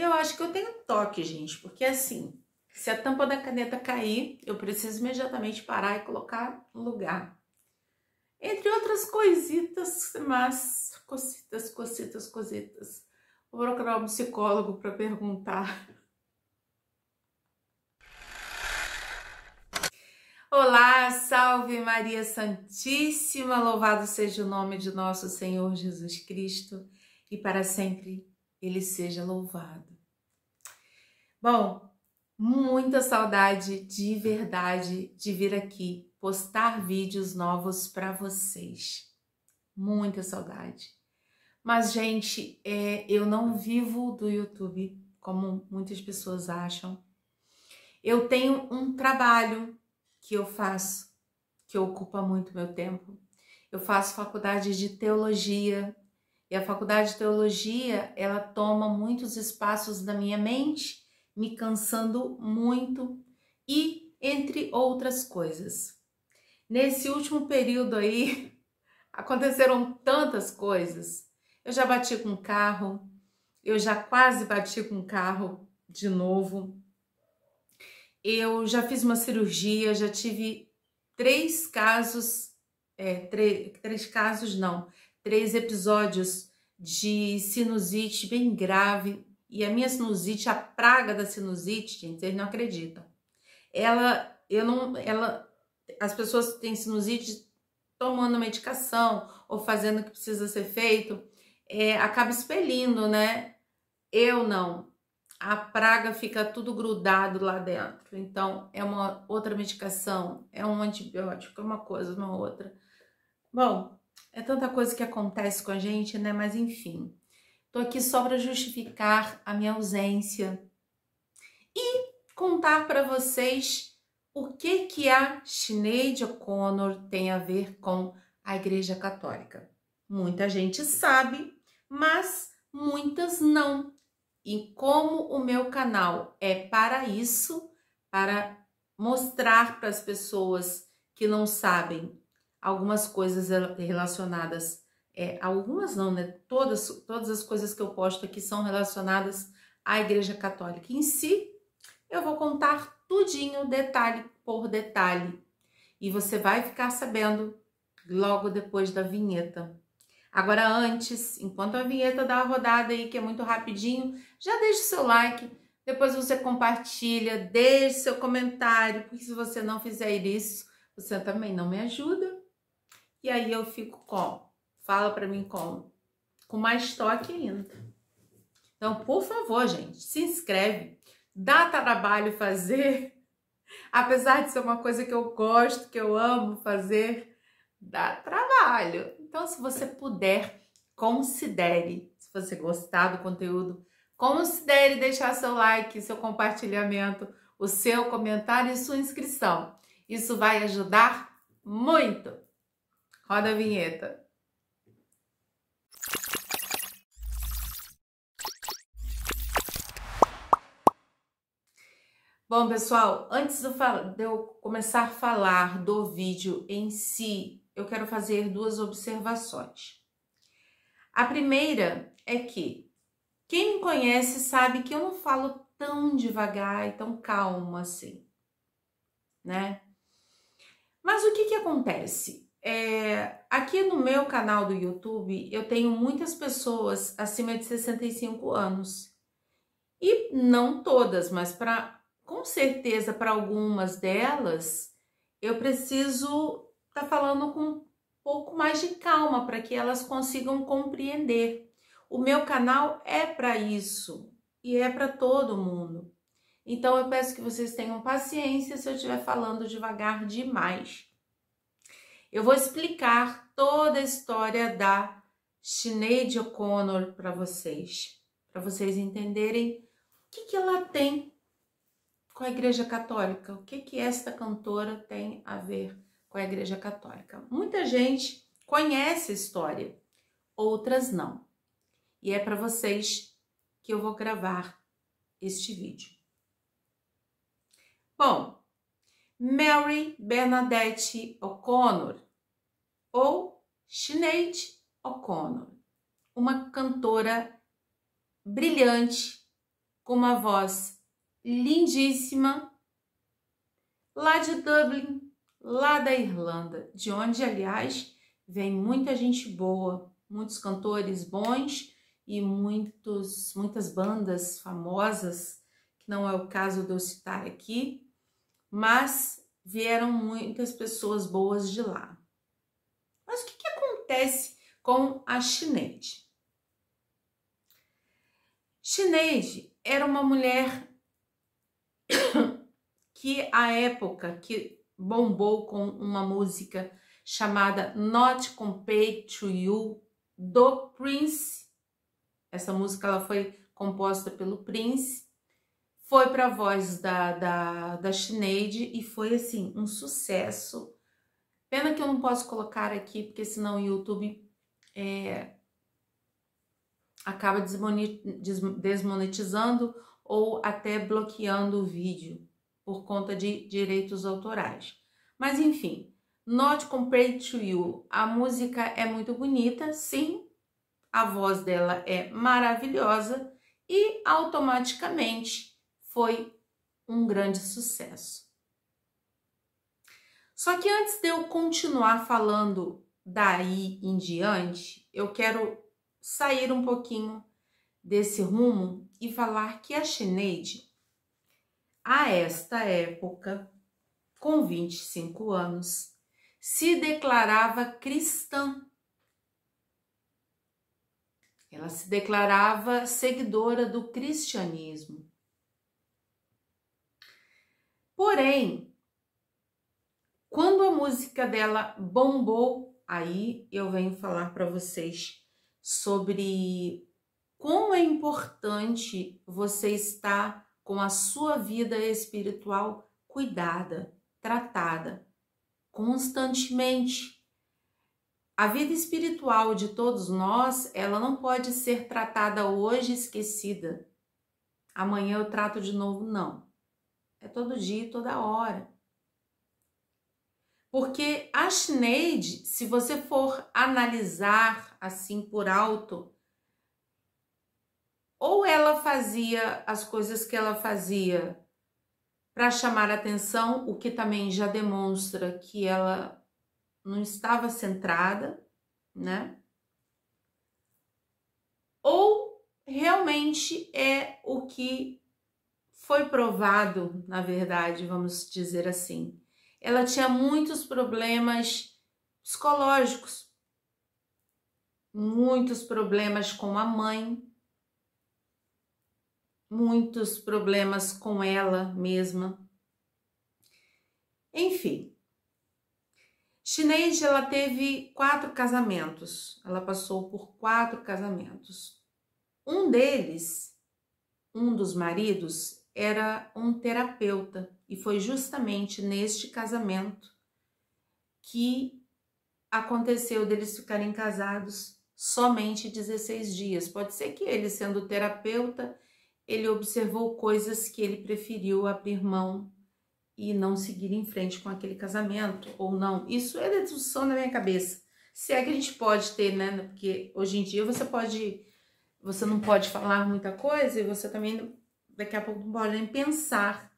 Eu acho que eu tenho toque, gente, porque assim, se a tampa da caneta cair, eu preciso imediatamente parar e colocar no lugar. Entre outras coisitas, mas cositas. Vou procurar um psicólogo para perguntar. Olá, salve Maria Santíssima, louvado seja o nome de nosso Senhor Jesus Cristo e para sempre Ele seja louvado. Bom, muita saudade de verdade de vir aqui postar vídeos novos para vocês. Muita saudade. Mas, gente, eu não vivo do YouTube, como muitas pessoas acham. Eu tenho um trabalho que eu faço, que ocupa muito meu tempo. Eu faço faculdade de teologia, e a faculdade de teologia, ela toma muitos espaços da minha mente, me cansando muito, e entre outras coisas. Nesse último período aí, aconteceram tantas coisas. Eu já bati com um carro, eu já quase bati com um carro de novo. Eu já fiz uma cirurgia, já tive três episódios de sinusite bem grave. E a minha sinusite, a praga da sinusite, gente, vocês não acreditam. As pessoas que têm sinusite tomando medicação ou fazendo o que precisa ser feito, acaba expelindo, né? Eu não. A praga fica tudo grudado lá dentro. Então, é uma outra medicação, é um antibiótico, é uma coisa, uma outra. Bom, é tanta coisa que acontece com a gente, né? Mas enfim, tô aqui só para justificar a minha ausência e contar para vocês o que a Sinéad O'Connor tem a ver com a Igreja Católica. Muita gente sabe, mas muitas não. E como o meu canal é para isso, para mostrar para as pessoas que não sabem algumas coisas relacionadas, algumas não, né? Todas as coisas que eu posto aqui são relacionadas à Igreja Católica em si. Eu vou contar tudinho, detalhe por detalhe. E você vai ficar sabendo logo depois da vinheta. Agora antes, enquanto a vinheta dá uma rodada aí, que é muito rapidinho, já deixa o seu like, depois você compartilha, deixe seu comentário, porque se você não fizer isso, você também não me ajuda. E aí eu fico fala pra mim com mais toque ainda. Então, por favor, gente, se inscreve, dá trabalho fazer, apesar de ser uma coisa que eu gosto, que eu amo fazer, dá trabalho. Então, se você puder, considere, se você gostar do conteúdo, considere deixar seu like, seu compartilhamento, o seu comentário e sua inscrição. Isso vai ajudar muito. Roda a vinheta. Bom, pessoal, antes de eu começar a falar do vídeo em si, eu quero fazer duas observações. A primeira é que quem me conhece sabe que eu não falo tão devagar e tão calmo assim, né? Mas o que acontece? Aqui no meu canal do YouTube, eu tenho muitas pessoas acima de 65 anos. E não todas, mas com certeza para algumas delas, eu preciso estar falando com um pouco mais de calma para que elas consigam compreender. O meu canal é para isso e é para todo mundo. Então eu peço que vocês tenham paciência se eu estiver falando devagar demais. Eu vou explicar toda a história da Sinéad O'Connor para vocês entenderem o que ela tem com a Igreja Católica, o que esta cantora tem a ver com a Igreja Católica. Muita gente conhece a história, outras não. E é para vocês que eu vou gravar este vídeo. Bom, Mary Bernadette O'Connor, ou Sinéad O'Connor, uma cantora brilhante, com uma voz lindíssima, lá de Dublin, lá da Irlanda, de onde, aliás, vem muita gente boa, muitos cantores bons e muitas bandas famosas, que não é o caso de eu citar aqui, mas vieram muitas pessoas boas de lá. Mas o que acontece com a Sinead? Sinead era uma mulher que à época que bombou com uma música chamada Not Compared to You, do Prince. Essa música ela foi composta pelo Prince, foi para a voz da Sinead e foi assim um sucesso. Pena que eu não posso colocar aqui, porque senão o YouTube acaba desmonetizando ou até bloqueando o vídeo por conta de direitos autorais. Mas enfim, Not Compared to You, a música é muito bonita, sim, a voz dela é maravilhosa e automaticamente foi um grande sucesso. Só que antes de eu continuar falando daí em diante, eu quero sair um pouquinho desse rumo e falar que a Sinead, a esta época, com 25 anos, se declarava cristã. Ela se declarava seguidora do cristianismo. Porém, quando a música dela bombou, aí eu venho falar para vocês sobre como é importante você estar com a sua vida espiritual cuidada, tratada constantemente. A vida espiritual de todos nós, ela não pode ser tratada hoje e esquecida. Amanhã eu trato de novo, não. É todo dia, toda hora. Porque a Sinead, se você for analisar assim por alto, ou ela fazia as coisas que ela fazia para chamar atenção, o que também já demonstra que ela não estava centrada, né? Ou realmente é o que foi provado, na verdade, vamos dizer assim. Ela tinha muitos problemas psicológicos, muitos problemas com a mãe, muitos problemas com ela mesma. Enfim, Sinead, ela teve 4 casamentos. Ela passou por 4 casamentos. Um deles, um dos maridos, era um terapeuta. E foi justamente neste casamento que aconteceu deles ficarem casados somente 16 dias. Pode ser que ele, sendo terapeuta, ele observou coisas que ele preferiu abrir mão e não seguir em frente com aquele casamento, ou não. Isso é dedução da minha cabeça. Se é que a gente pode ter, né? Porque hoje em dia você não pode falar muita coisa e você também, daqui a pouco, não pode nem pensar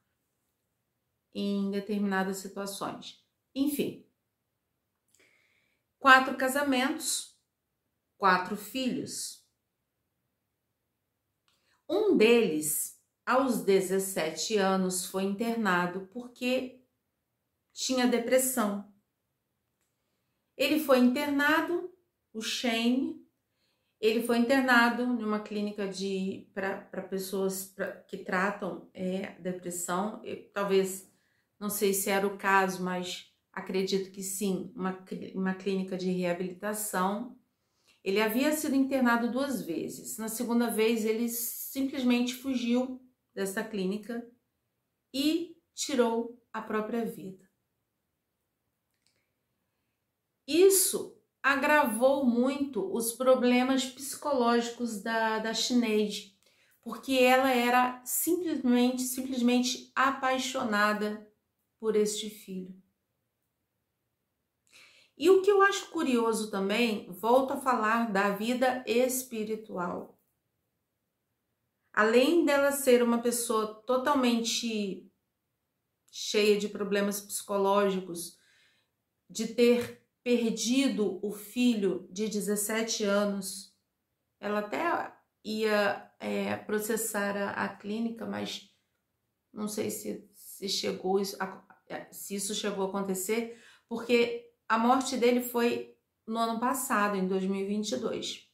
em determinadas situações. Enfim, 4 casamentos, 4 filhos. Um deles, aos 17 anos, foi internado porque tinha depressão. Ele foi internado, o Shane, ele foi internado em uma clínica para pessoas que tratam depressão. Talvez, não sei se era o caso, mas acredito que sim, uma clínica de reabilitação. Ele havia sido internado 2 vezes. Na segunda vez, ele simplesmente fugiu dessa clínica e tirou a própria vida. Isso agravou muito os problemas psicológicos da Sinead, porque ela era simplesmente apaixonada por este filho. E o que eu acho curioso também, volto a falar da vida espiritual. além dela ser uma pessoa totalmente cheia de problemas psicológicos, de ter perdido o filho de 17 anos, ela até ia processar a clínica, mas não sei se isso chegou a acontecer, porque a morte dele foi no ano passado, em 2022.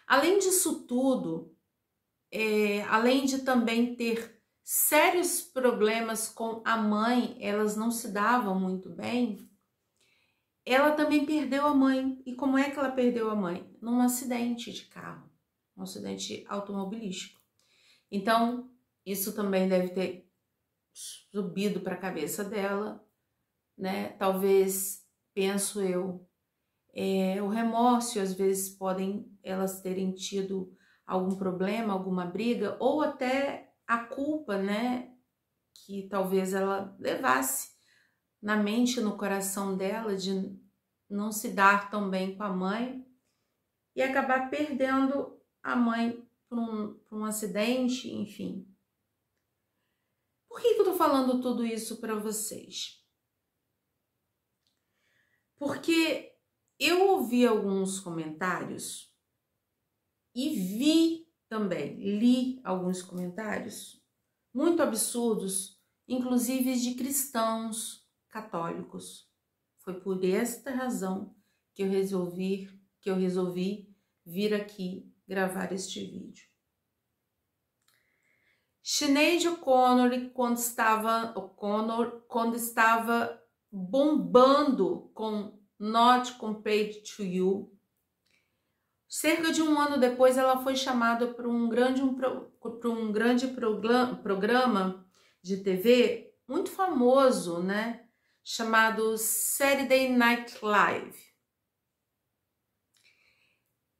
Além disso tudo, além de também ter sérios problemas com a mãe, elas não se davam muito bem, ela também perdeu a mãe. E como é que ela perdeu a mãe? Num acidente de carro, um acidente automobilístico. Então, isso também deve ter subido para a cabeça dela, né? Talvez, penso eu, o remorso, às vezes podem elas terem tido algum problema, alguma briga, ou até a culpa, né? Que talvez ela levasse na mente, no coração dela, de não se dar tão bem com a mãe e acabar perdendo a mãe por um acidente, enfim. Por que eu tô falando tudo isso para vocês? Porque eu ouvi alguns comentários e li alguns comentários muito absurdos, inclusive de cristãos católicos. Foi por esta razão que eu resolvi vir aqui gravar este vídeo. Sinéad O'Connor, quando estava bombando com Not Compared to You, cerca de um ano depois ela foi chamada para um grande programa de TV muito famoso, né? Chamado Saturday Night Live.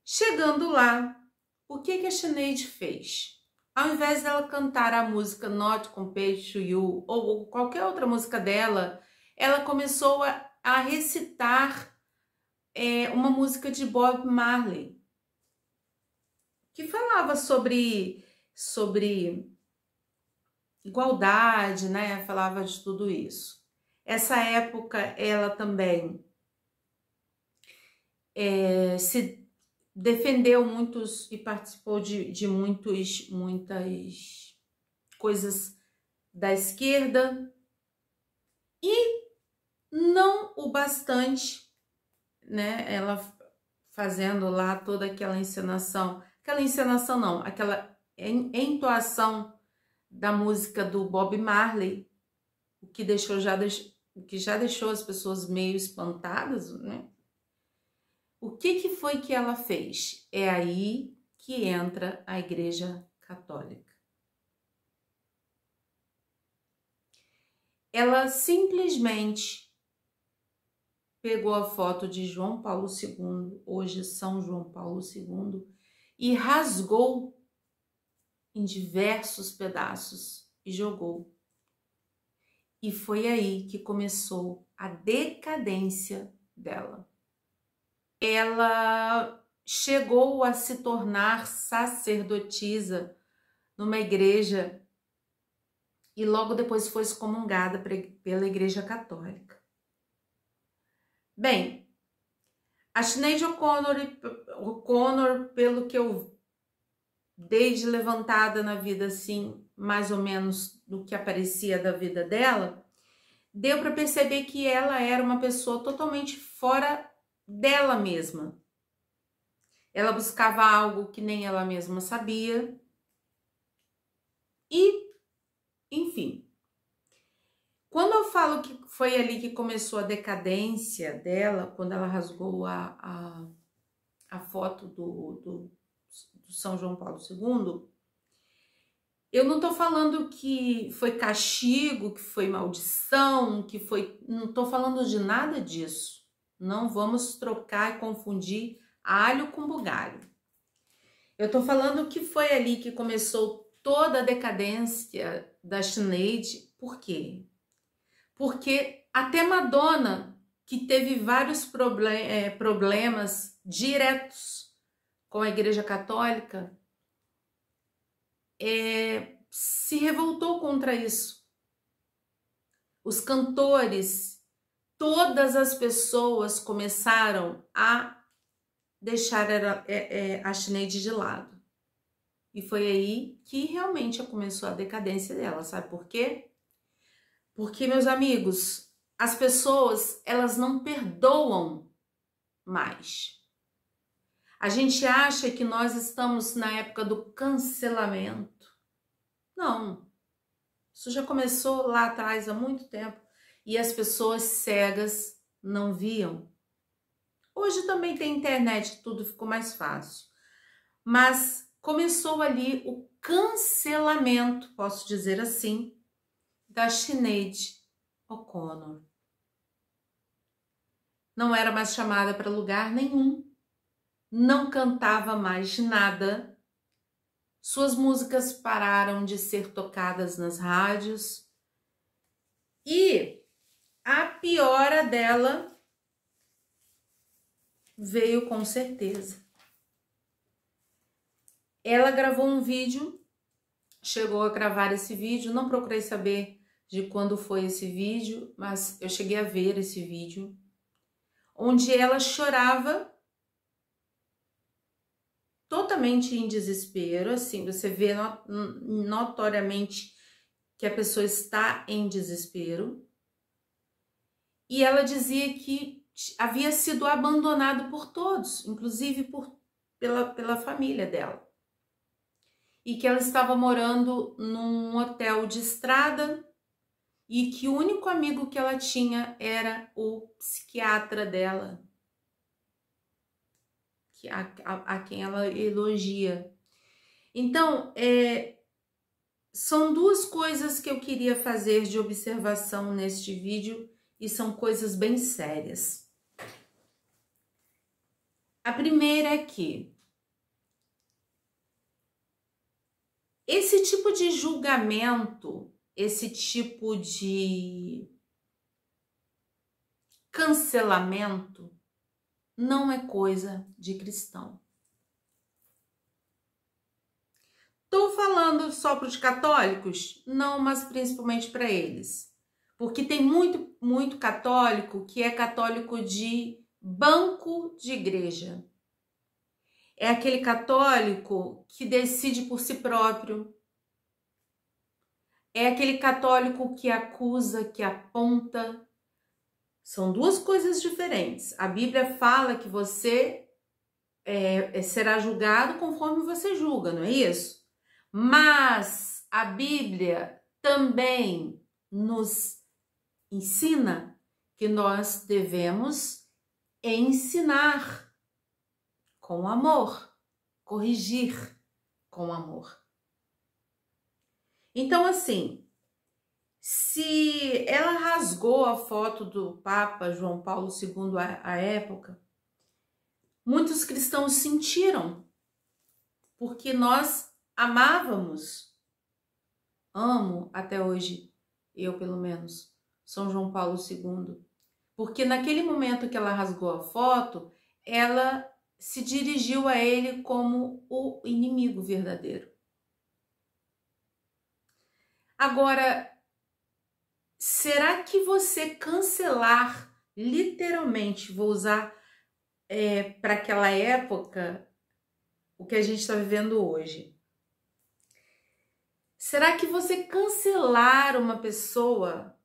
Chegando lá, o que a Sinéad fez? Ao invés dela cantar a música Not Compared to You ou qualquer outra música dela, ela começou a recitar uma música de Bob Marley, que falava sobre igualdade, né? Falava de tudo isso. Essa época ela também se defendeu muitos e participou de muitas coisas da esquerda e não o bastante, né? Ela fazendo lá toda aquela encenação não, aquela entoação da música do Bob Marley, o que já deixou as pessoas meio espantadas, né? O que foi que ela fez? É aí que entra a Igreja Católica. Ela simplesmente pegou a foto de João Paulo II, hoje São João Paulo II, e rasgou em diversos pedaços e jogou. E foi aí que começou a decadência dela. Ela chegou a se tornar sacerdotisa numa igreja e logo depois foi excomungada pela Igreja Católica. Bem, a Sinéad O'Connor, pelo que eu dei de levantada na vida, assim, mais ou menos do que aparecia da vida dela, deu para perceber que ela era uma pessoa totalmente fora dela mesma. Ela buscava algo que nem ela mesma sabia. E, enfim, quando eu falo que foi ali que começou a decadência dela, quando ela rasgou a foto do São João Paulo II, eu não tô falando que foi castigo, que foi maldição, não tô falando de nada disso. Não vamos trocar e confundir alho com bugalho. Eu tô falando que foi ali que começou toda a decadência da Sinéad. Por quê? Porque até Madonna, que teve vários problemas diretos com a Igreja Católica, se revoltou contra isso. Os cantores, todas as pessoas começaram a deixar a Sinead de lado. E foi aí que realmente começou a decadência dela, sabe por quê? Porque, meus amigos, as pessoas, elas não perdoam mais. A gente acha que nós estamos na época do cancelamento. Não. Isso já começou lá atrás, há muito tempo. E as pessoas cegas não viam. Hoje também tem internet, tudo ficou mais fácil. Mas começou ali o cancelamento, posso dizer assim, da Sinead O'Connor. Não era mais chamada para lugar nenhum. Não cantava mais nada. Suas músicas pararam de ser tocadas nas rádios. E a piora dela veio com certeza. Ela gravou um vídeo, chegou a gravar esse vídeo, não procurei saber de quando foi esse vídeo, mas eu cheguei a ver esse vídeo, onde ela chorava totalmente em desespero, assim, você vê notoriamente que a pessoa está em desespero, e ela dizia que havia sido abandonado por todos, inclusive pela família dela, e que ela estava morando num hotel de estrada e que o único amigo que ela tinha era o psiquiatra dela, a quem ela elogia. Então, são duas coisas que eu queria fazer de observação neste vídeo e são coisas bem sérias. A primeira é que esse tipo de julgamento, esse tipo de cancelamento não é coisa de cristão. Estou falando só para os católicos? Não, mas principalmente para eles. Porque tem muito católico que é católico de banco de igreja. É aquele católico que decide por si próprio. É aquele católico que acusa, que aponta. São duas coisas diferentes. A Bíblia fala que você será julgado conforme você julga, não é isso? Mas a Bíblia também nos ensina que nós devemos ensinar com amor, corrigir com amor. Então, assim, se ela rasgou a foto do Papa João Paulo II à época, muitos cristãos sentiram, porque nós amávamos, amo até hoje, eu pelo menos, São João Paulo II, porque naquele momento que ela rasgou a foto, ela se dirigiu a ele como o inimigo verdadeiro. Agora, será que você cancelar, literalmente, vou usar para aquela época o que a gente está vivendo hoje? Será que você cancelar uma pessoa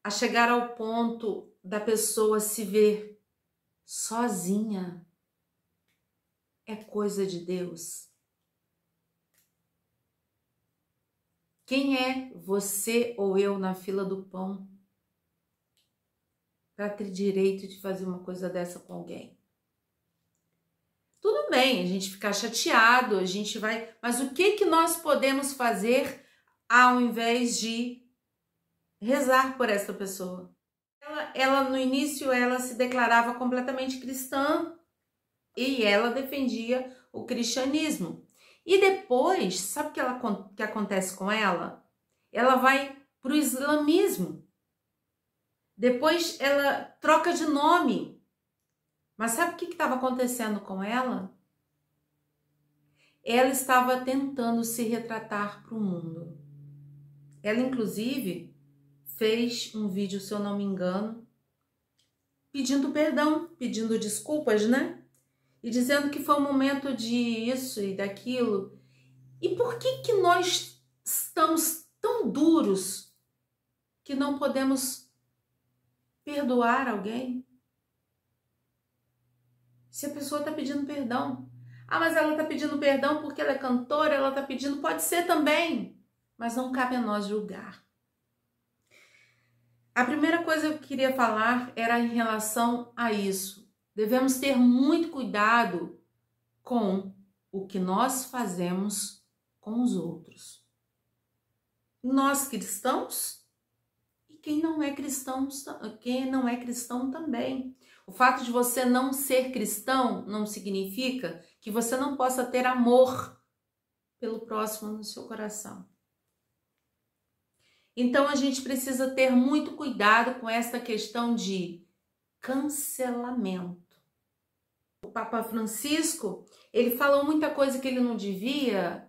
a chegar ao ponto da pessoa se ver sozinha é coisa de Deus? Quem é você ou eu na fila do pão para ter direito de fazer uma coisa dessa com alguém? Tudo bem, a gente ficar chateado, a gente vai... Mas o que nós podemos fazer ao invés de rezar por essa pessoa? Ela no início, ela se declarava completamente cristã e ela defendia o cristianismo. E depois, sabe o que acontece com ela? Ela vai para o islamismo. Depois ela troca de nome. Mas sabe o que estava acontecendo com ela? ela estava tentando se retratar para o mundo. Ela, inclusive, fez um vídeo, se eu não me engano, pedindo perdão, pedindo desculpas, né? E dizendo que foi um momento de isso e daquilo. E por que nós estamos tão duros que não podemos perdoar alguém? Se a pessoa está pedindo perdão. Ah, mas ela está pedindo perdão porque ela é cantora, ela está pedindo, pode ser também, mas não cabe a nós julgar. A primeira coisa que eu queria falar era em relação a isso. Devemos ter muito cuidado com o que nós fazemos com os outros. Nós cristãos e quem não é cristão também. O fato de você não ser cristão não significa que você não possa ter amor pelo próximo no seu coração. Então a gente precisa ter muito cuidado com essa questão de cancelamento. O Papa Francisco, ele falou muita coisa que ele não devia.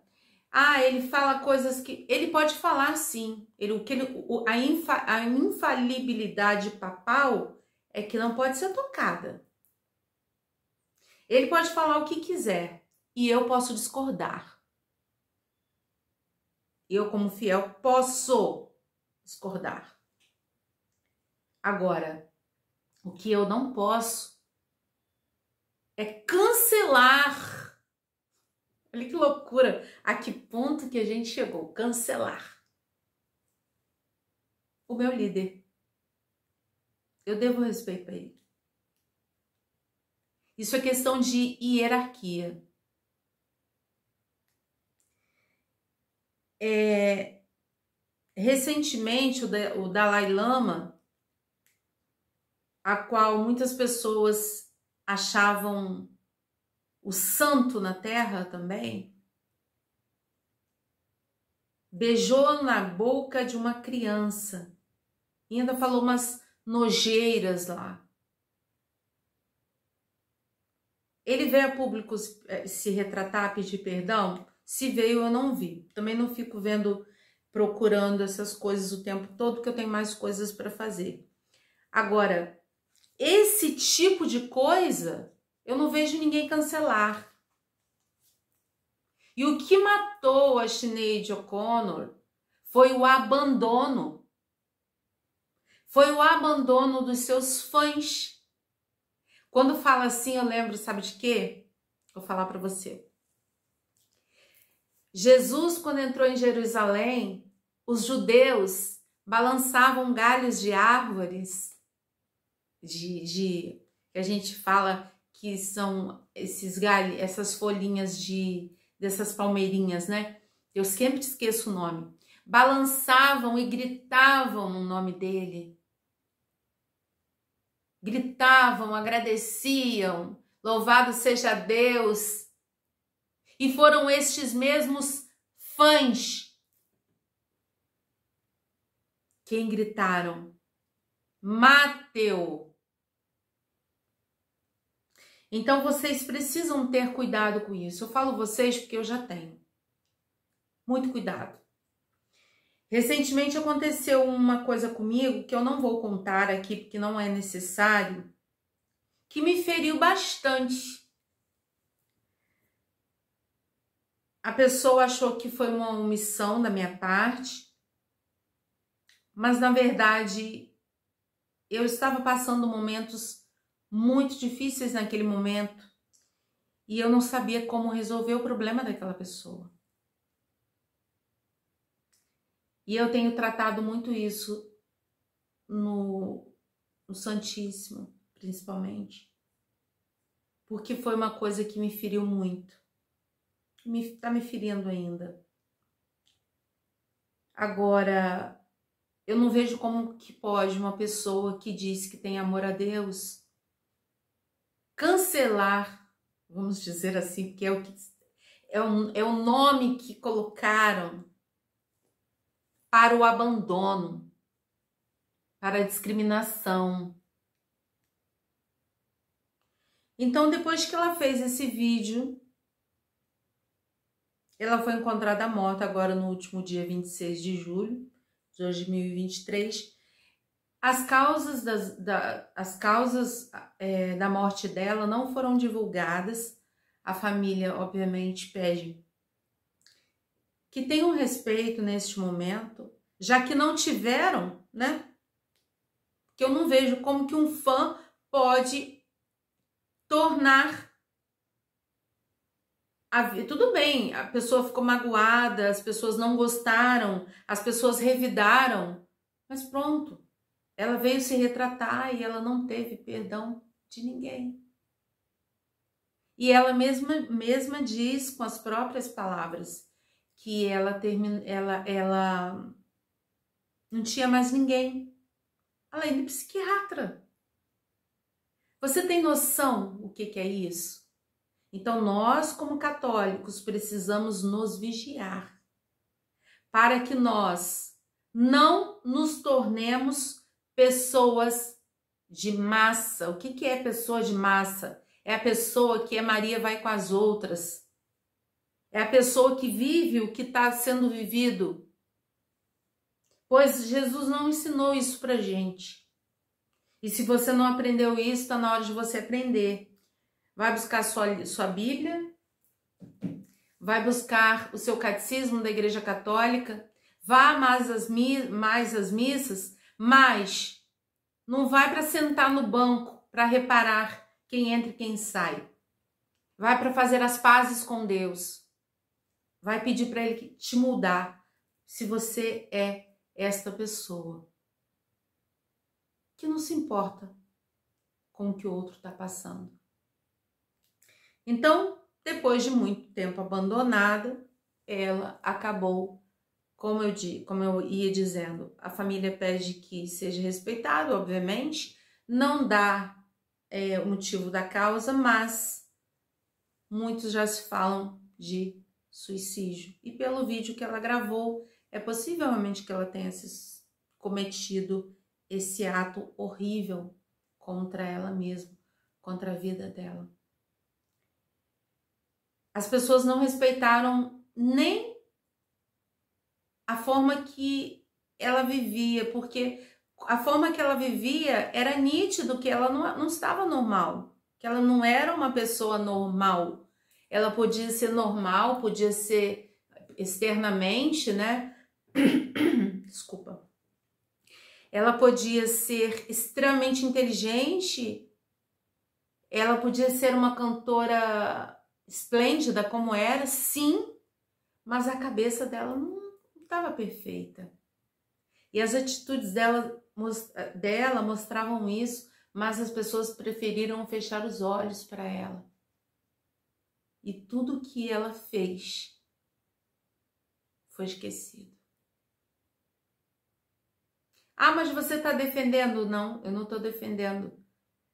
Ele fala coisas que ele pode falar, sim. A infalibilidade papal é que não pode ser tocada. Ele pode falar o que quiser e eu posso discordar. Eu, como fiel, posso discordar. Agora, o que eu não posso é cancelar. Olha que loucura, a que ponto que a gente chegou, cancelar o meu líder. Eu devo respeito a ele. Isso é questão de hierarquia. Recentemente, o Dalai Lama, a qual muitas pessoas achavam o santo na terra também, beijou na boca de uma criança e ainda falou umas nojeiras lá. Ele veio a público se retratar, pedir perdão? Se veio, eu não vi. Também não fico procurando essas coisas o tempo todo, porque eu tenho mais coisas para fazer. Agora, esse tipo de coisa, eu não vejo ninguém cancelar. E o que matou a Sinéad O'Connor foi o abandono. Foi o abandono dos seus fãs. Quando fala assim, eu lembro, sabe de quê? Vou falar para você. Jesus, quando entrou em Jerusalém, os judeus balançavam galhos de árvores, que a gente fala que são esses galhos, essas folhinhas dessas palmeirinhas, né? Eu sempre esqueço o nome. Balançavam e gritavam no nome dele. Gritavam, agradeciam, louvado seja Deus. E foram estes mesmos fãs quem gritaram: Mateu. Então vocês precisam ter cuidado com isso. Eu falo vocês porque eu já tenho. Muito cuidado. Recentemente aconteceu uma coisa comigo que eu não vou contar aqui porque não é necessário, que me feriu bastante. A pessoa achou que foi uma omissão da minha parte, mas na verdade eu estava passando momentos muito difíceis naquele momento e eu não sabia como resolver o problema daquela pessoa. E eu tenho tratado muito isso no Santíssimo, principalmente, porque foi uma coisa que me feriu muito. Tá me ferindo ainda. Agora, eu não vejo como que pode uma pessoa que diz que tem amor a Deus cancelar, vamos dizer assim, porque é o nome que colocaram para o abandono, para a discriminação. Então, depois que ela fez esse vídeo, Ela foi encontrada morta agora no último dia 26 de julho de 2023. As causas da morte dela não foram divulgadas. A família, obviamente, pede que tenham respeito neste momento, já que não tiveram, né? Que eu não vejo como que um fã pode tornar a vida. Tudo bem, a pessoa ficou magoada, as pessoas não gostaram, as pessoas revidaram, mas pronto. Ela veio se retratar e ela não teve perdão de ninguém. E ela mesma diz com as próprias palavras que ela não tinha mais ninguém, além de psiquiatra. Você tem noção o que é isso? Então nós, como católicos, precisamos nos vigiar para que nós não nos tornemos pessoas de massa. O que é pessoa de massa? É a pessoa que é Maria vai com as outras. É a pessoa que vive o que está sendo vivido. Pois Jesus não ensinou isso pra gente. E se você não aprendeu isso, está na hora de você aprender. Vai buscar sua Bíblia, vai buscar o seu catecismo da Igreja Católica, vá mais às missas, mas não vai para sentar no banco para reparar quem entra e quem sai. Vai para fazer as pazes com Deus. Vai pedir para Ele te mudar, se você é esta pessoa que não se importa com o que o outro está passando. Então, depois de muito tempo abandonada, ela acabou, como eu ia dizendo, a família pede que seja respeitado, obviamente, não dá o motivo da causa, mas muitos já se falam de suicídio. E pelo vídeo que ela gravou, é possivelmente que ela tenha cometido esse ato horrível contra ela mesma, contra a vida dela. As pessoas não respeitaram nem a forma que ela vivia, porque a forma que ela vivia era nítido que ela não estava normal, que ela não era uma pessoa normal. Ela podia ser normal, podia ser externamente, né? Desculpa. Ela podia ser extremamente inteligente, ela podia ser uma cantora esplêndida como era, sim, mas a cabeça dela não estava perfeita. E as atitudes dela mostravam isso, mas as pessoas preferiram fechar os olhos para ela. E tudo que ela fez foi esquecido. Ah, mas você está defendendo? Não, eu não estou defendendo.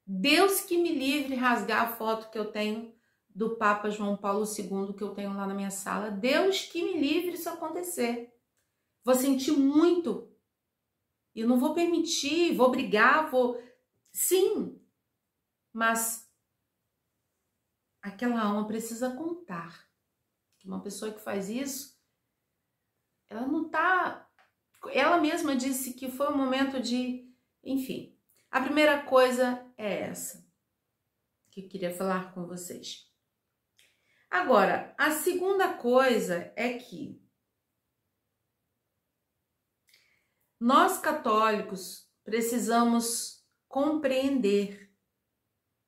Deus que me livre rasgar a foto que eu tenho do Papa João Paulo II, que eu tenho lá na minha sala. Deus que me livre isso acontecer. Vou sentir muito. Eu não vou permitir, vou brigar, vou... Sim, mas aquela alma precisa contar. Que uma pessoa que faz isso, ela não tá... Ela mesma disse que foi um momento de... Enfim, a primeira coisa é essa que eu queria falar com vocês. Agora, a segunda coisa é que nós católicos precisamos compreender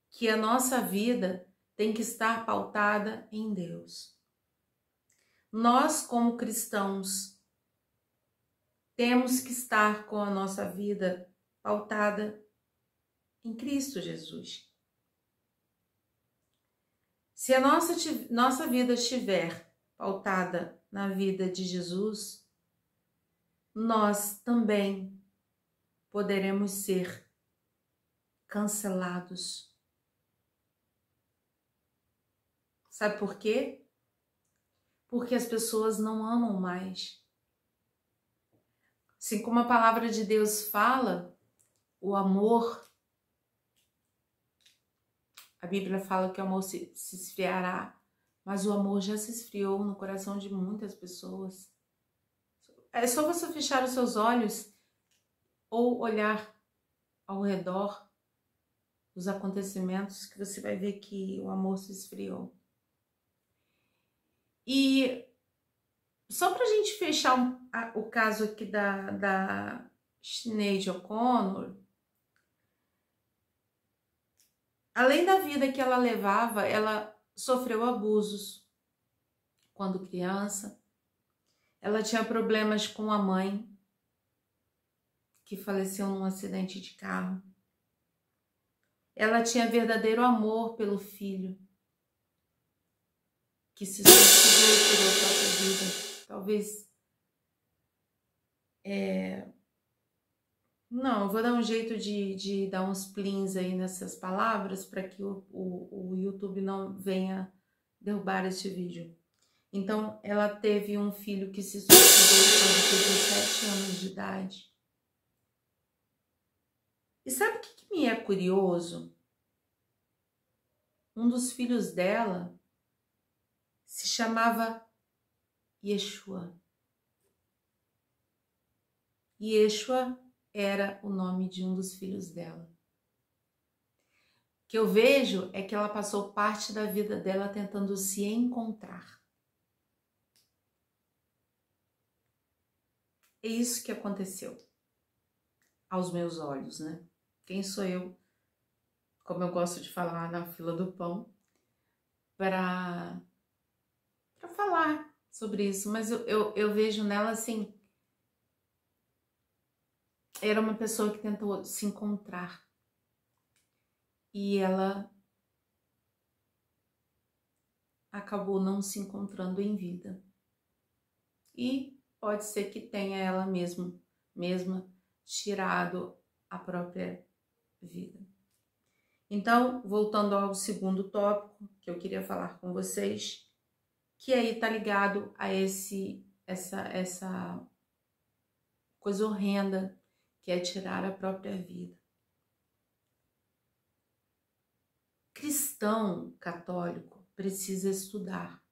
que a nossa vida tem que estar pautada em Deus. Nós, como cristãos, temos que estar com a nossa vida pautada em Cristo Jesus. Se a nossa vida estiver pautada na vida de Jesus, nós também poderemos ser cancelados. Sabe por quê? Porque as pessoas não amam mais. Assim como a palavra de Deus fala, o amor, a Bíblia fala que o amor se esfriará, mas o amor já se esfriou no coração de muitas pessoas. É só você fechar os seus olhos ou olhar ao redor dos acontecimentos que você vai ver que o amor se esfriou. E só pra gente fechar o caso aqui da Sinéad O'Connor, além da vida que ela levava, ela sofreu abusos quando criança. Ela tinha problemas com a mãe, que faleceu num acidente de carro. Ela tinha verdadeiro amor pelo filho, que se suicidou e tirou a própria vida. Talvez... Não, eu vou dar um jeito de dar uns plins aí nessas palavras para que o YouTube não venha derrubar este vídeo. Então, ela teve um filho que se suicidou quando tinha 17 anos de idade. E sabe o que me é curioso? Um dos filhos dela se chamava Yeshua. Yeshua era o nome de um dos filhos dela. O que eu vejo é que ela passou parte da vida dela tentando se encontrar. É isso que aconteceu aos meus olhos, né? Quem sou eu, como eu gosto de falar na fila do pão, para falar sobre isso, mas eu vejo nela assim, era uma pessoa que tentou se encontrar e ela acabou não se encontrando em vida. E pode ser que tenha ela mesma tirado a própria vida. Então, voltando ao segundo tópico que eu queria falar com vocês, que aí tá ligado a essa coisa horrenda que é tirar a própria vida. Cristão católico precisa estudar.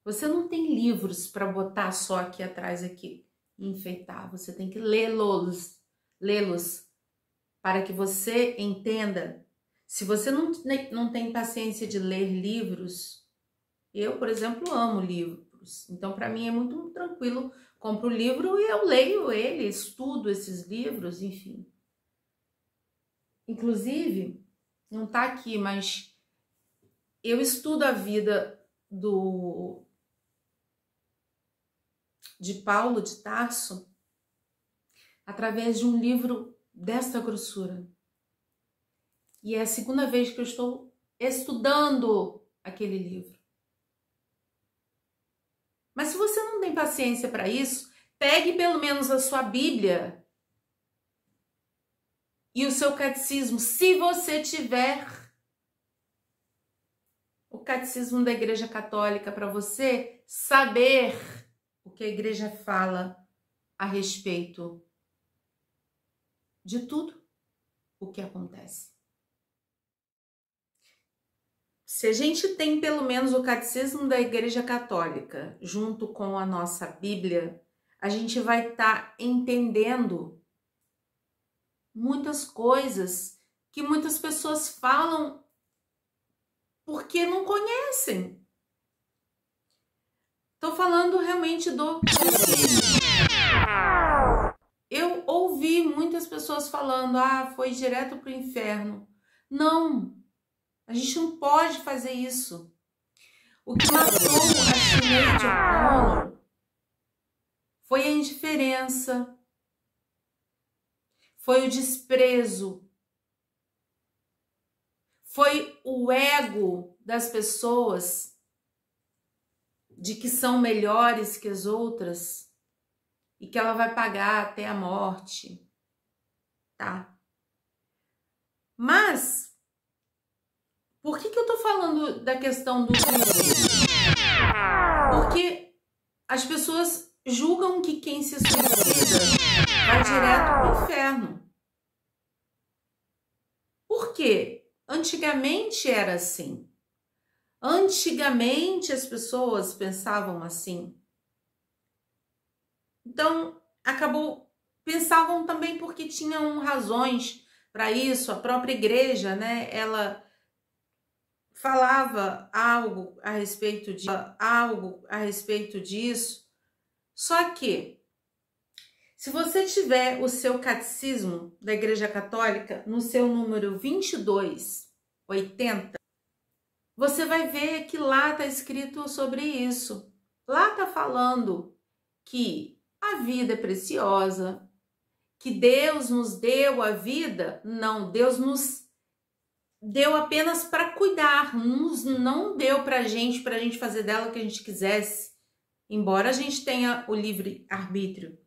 Você não tem livros para botar só aqui atrás aqui e enfeitar. Você tem que lê-los para que você entenda. Se você não tem paciência de ler livros, eu, por exemplo, amo livros. Então, para mim é muito tranquilo. Compro o livro e eu leio ele, estudo esses livros, enfim. Inclusive, não tá aqui, mas eu estudo a vida de Paulo de Tarso através de um livro desta grossura. E é a segunda vez que eu estou estudando aquele livro. Mas se você não tem paciência para isso, pegue pelo menos a sua Bíblia e o seu catecismo, se você tiver o catecismo da Igreja Católica, para você saber o que a Igreja fala a respeito de tudo o que acontece. Se a gente tem pelo menos o catecismo da Igreja Católica junto com a nossa Bíblia, a gente vai estar entendendo muitas coisas que muitas pessoas falam porque não conhecem. Estou falando realmente do catecismo. Eu ouvi muitas pessoas falando, foi direto para o inferno. Não, a gente não pode fazer isso. O que matou a Sinéad O'Connor foi a indiferença, foi o desprezo, foi o ego das pessoas de que são melhores que as outras e que ela vai pagar até a morte, tá? Mas, por que eu tô falando da questão do suicídio? Porque as pessoas julgam que quem se suicida vai direto pro inferno. Por quê? Antigamente era assim. Antigamente as pessoas pensavam assim. Então, pensavam também porque tinham razões para isso. A própria igreja, né, ela falava algo a respeito disso. Só que, se você tiver o seu catecismo da Igreja Católica no seu número 2280, você vai ver que lá está escrito sobre isso. Lá está falando que a vida é preciosa, que Deus nos deu a vida. Não, Deus nos deu apenas para cuidar, não deu para a gente fazer dela o que a gente quisesse, embora a gente tenha o livre arbítrio.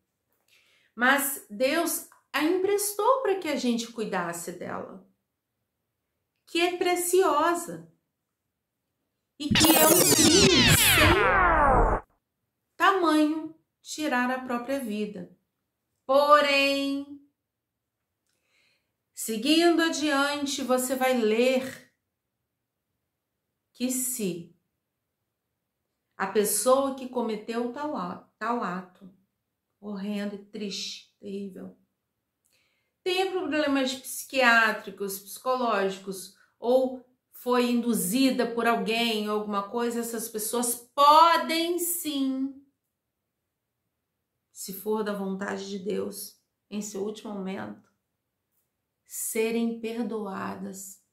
Mas Deus a emprestou para que a gente cuidasse dela, que é preciosa e que é um crime sem tamanho tirar a própria vida. Porém, seguindo adiante, você vai ler que se a pessoa que cometeu tal ato horrendo e triste, terrível, tem problemas psiquiátricos, psicológicos, ou foi induzida por alguém ou alguma coisa, essas pessoas podem sim, se for da vontade de Deus, em seu último momento, serem perdoadas.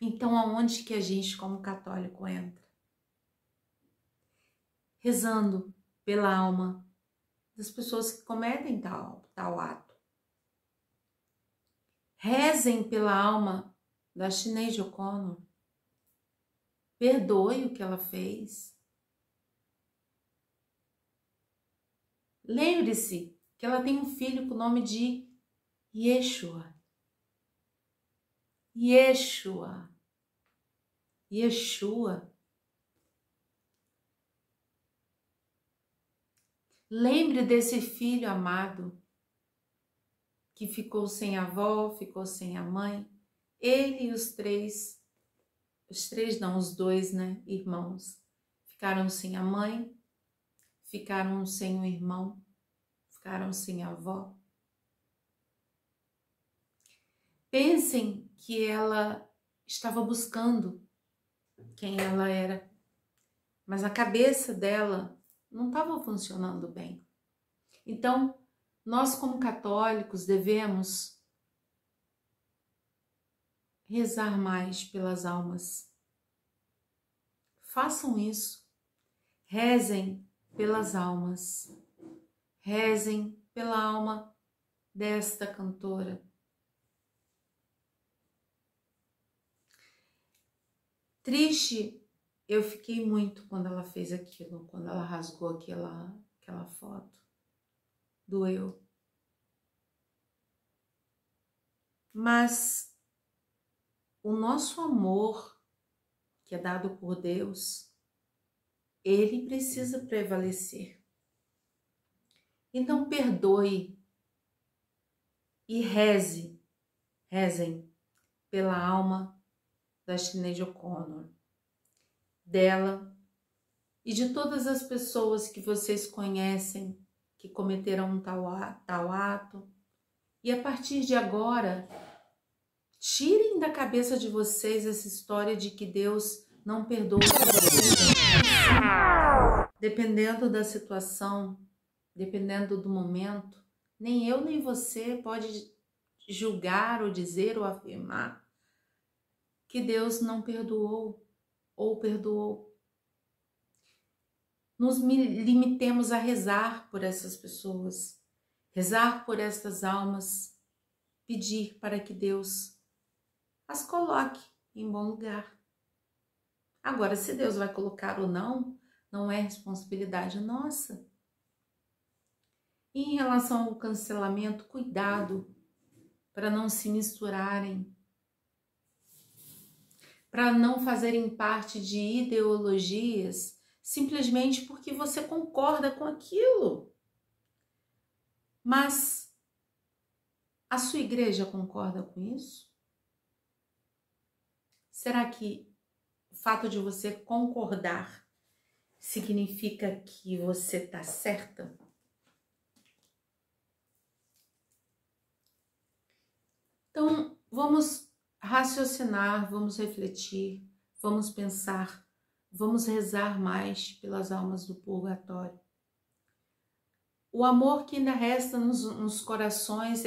Então, aonde que a gente, como católico, entra? Rezando pela alma das pessoas que cometem tal ato. Rezem pela alma da Sinéad O'Connor. Perdoe o que ela fez. Lembre-se que ela tem um filho com o nome de Yeshua. Yeshua. Yeshua. Lembre desse filho amado que ficou sem a avó, ficou sem a mãe. Ele e os dois, né, irmãos, ficaram sem a mãe, ficaram sem o irmão, ficaram sem a avó. Pensem que ela estava buscando quem ela era, mas a cabeça dela não estava funcionando bem. Então, nós como católicos devemos rezar mais pelas almas. Façam isso. Rezem pelas almas. Rezem pela alma desta cantora. Triste eu fiquei muito quando ela fez aquilo, quando ela rasgou aquela foto. Doeu. Mas o nosso amor, que é dado por Deus, ele precisa prevalecer. Então perdoe e rezem pela alma da Sinéad O'Connor, dela e de todas as pessoas que vocês conhecem que cometeram um tal ato. E a partir de agora, tirem da cabeça de vocês essa história de que Deus não perdoa. Dependendo da situação, dependendo do momento, nem eu nem você pode julgar ou dizer ou afirmar que Deus não perdoou ou perdoou. Nos limitemos a rezar por essas pessoas, rezar por essas almas, pedir para que Deus as coloque em bom lugar. Agora, se Deus vai colocar ou não, não é responsabilidade nossa. E em relação ao cancelamento, cuidado para não se misturarem, para não fazerem parte de ideologias simplesmente porque você concorda com aquilo. Mas a sua igreja concorda com isso? Será que o fato de você concordar significa que você está certa? Então, vamos raciocinar, vamos refletir, vamos pensar, vamos rezar mais pelas almas do purgatório. O amor que ainda resta nos corações,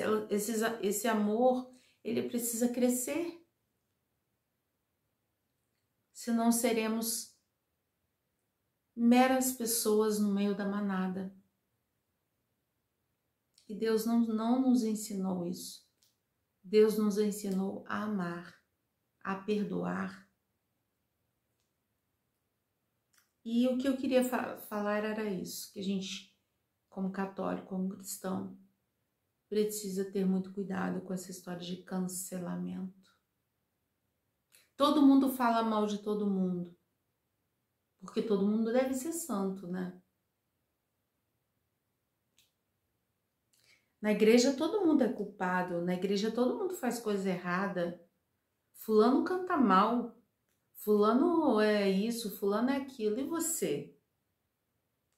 esse amor, ele precisa crescer. Senão seremos meras pessoas no meio da manada. E Deus não nos ensinou isso. Deus nos ensinou a amar, a perdoar. E o que eu queria falar era isso, que a gente, como católico, como cristão, precisa ter muito cuidado com essa história de cancelamento. Todo mundo fala mal de todo mundo, porque todo mundo deve ser santo, né? Na igreja todo mundo é culpado, na igreja todo mundo faz coisa errada. Fulano canta mal, fulano é isso, fulano é aquilo. E você?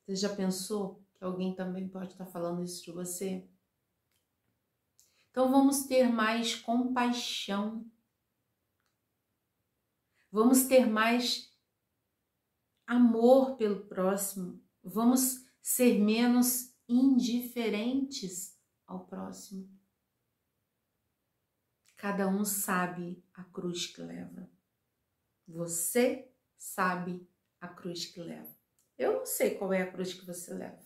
Você já pensou que alguém também pode estar falando isso de você? Então vamos ter mais compaixão. Vamos ter mais amor pelo próximo. Vamos ser menos indiferentes ao próximo. Cada um sabe a cruz que leva. Você sabe a cruz que leva. Eu não sei qual é a cruz que você leva.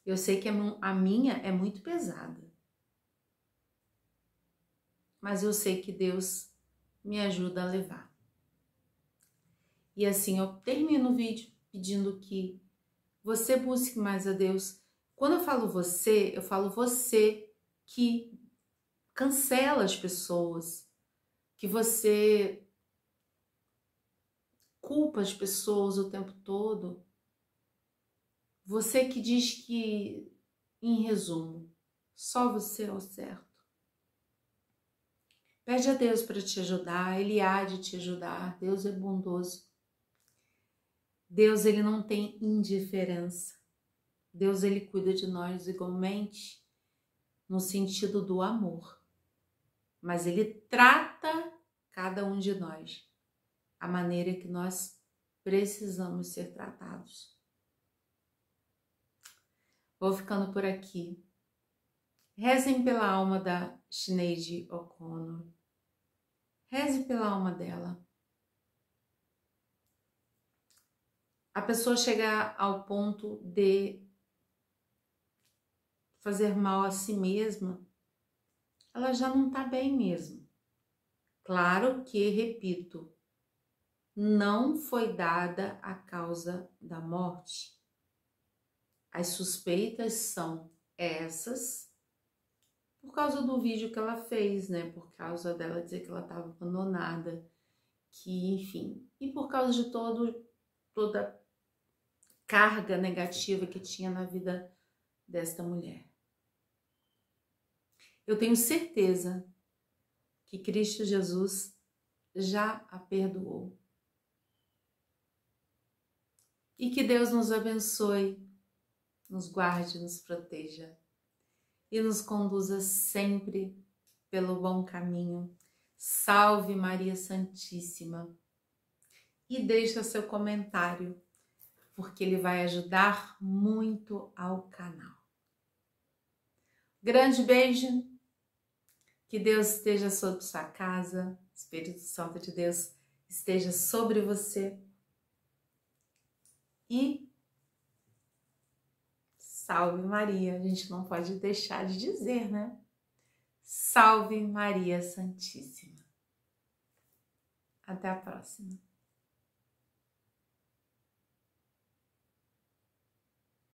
Eu sei que a minha é muito pesada. Mas eu sei que Deus me ajuda a levar. E assim eu termino o vídeo pedindo que você busque mais a Deus. Quando eu falo você que cancela as pessoas, que você culpa as pessoas o tempo todo. Você que diz que, em resumo, só você é o certo. Pede a Deus para te ajudar, Ele há de te ajudar. Deus é bondoso. Deus, Ele não tem indiferença. Deus, Ele cuida de nós igualmente no sentido do amor. Mas Ele trata cada um de nós a maneira que nós precisamos ser tratados. Vou ficando por aqui. Rezem pela alma da Sinéad O'Connor. Reze pela alma dela. A pessoa chegar ao ponto de fazer mal a si mesma, ela já não está bem mesmo. Claro que, repito, não foi dada a causa da morte. As suspeitas são essas, por causa do vídeo que ela fez, né? Por causa dela dizer que ela estava abandonada, que, enfim, e por causa de toda a carga negativa que tinha na vida desta mulher. Eu tenho certeza que Cristo Jesus já a perdoou. E que Deus nos abençoe, nos guarde, nos proteja e nos conduza sempre pelo bom caminho. Salve Maria Santíssima! E deixa seu comentário, porque ele vai ajudar muito ao canal. Grande beijo, que Deus esteja sobre sua casa, Espírito Santo de Deus esteja sobre você e salve Maria, a gente não pode deixar de dizer, né? Salve Maria Santíssima. Até a próxima.